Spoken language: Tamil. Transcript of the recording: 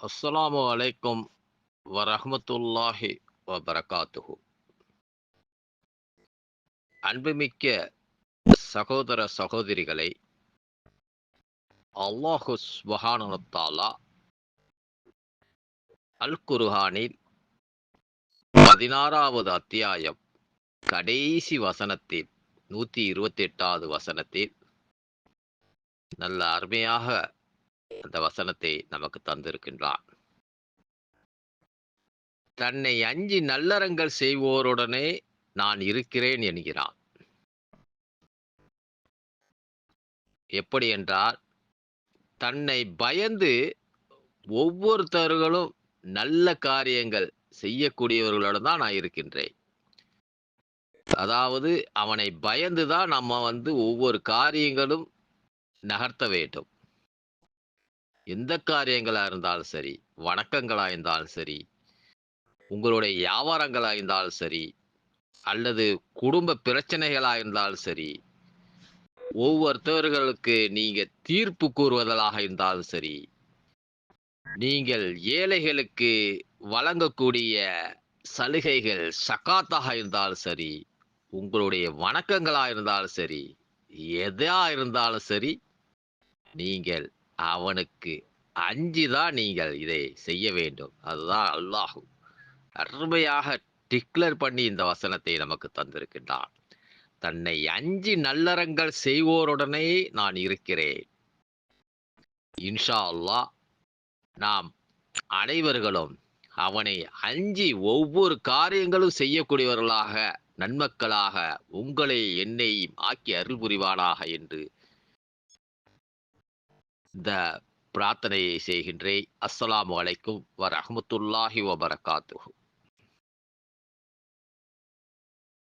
அஸ்ஸலாமு அலைக்கும் வரஹ்மத்துல்லாஹி வபரகாத்துஹு. அன்புமிக்க சகோதர சகோதரிகளை, அல்லாஹு சுப்ஹானஹு வ தஆலா அல் குர்ஆனில் 16வது அத்தியாயம் கடைசி வசனத்தில் 128வது வசனத்தில் நல்ல அருமையாக அந்த வசனத்தை நமக்கு தந்திருக்கின்றான். தன்னை அஞ்சி நல்லறங்கள் செய்வோருடனே நான் இருக்கிறேன் என்கிறான். எப்படி என்றால், தன்னை பயந்து ஒவ்வொருத்தர்களும் நல்ல காரியங்கள் செய்யக்கூடியவர்களோட தான் நான் இருக்கின்றேன். அதாவது அவனை பயந்து தான் நம்ம ஒவ்வொரு காரியங்களும் நகர்த்த வேண்டும். எந்த காரியங்களா இருந்தாலும் சரி, வணக்கங்களா இருந்தாலும் சரி, உங்களுடைய வியாபாரங்களா இருந்தாலும் சரி, அல்லது குடும்ப பிரச்சனைகளா இருந்தாலும் சரி, ஒவ்வொருத்தவர்களுக்கு நீங்க தீர்ப்பு கூறுவதாக இருந்தாலும் சரி, நீங்கள் ஏழைகளுக்கு வழங்கக்கூடிய சலுகைகள் ஸகாத்தாக இருந்தாலும் சரி, உங்களுடைய வணக்கங்களா இருந்தாலும் சரி, எதா இருந்தாலும் சரி, நீங்கள் அவனுக்கு அஞ்சி தான் நீங்கள் இதை செய்ய வேண்டும். அதுதான் அல்லாஹ் அருமையாக டிக்ளேர் பண்ணி இந்த வசனத்தை நமக்கு தந்திருக்கின்றான். தன்னை அஞ்சி நல்லறங்கள் செய்வோருடனே நான் இருக்கிறேன். இன்ஷா அல்லாஹ் நாம் அனைவர்களும் அவனை அஞ்சி ஒவ்வொரு காரியங்களும் செய்யக்கூடியவர்களாக, நன்மக்களாக உங்களை என்னையும் ஆக்கி அருள் புரிவானாக என்று இந்த பிரார்த்தனையை செய்கின்றேன். அஸ்ஸலாமு அலைக்கும் வரஹ்மத்துல்லாஹி வபரகாத்துஹு.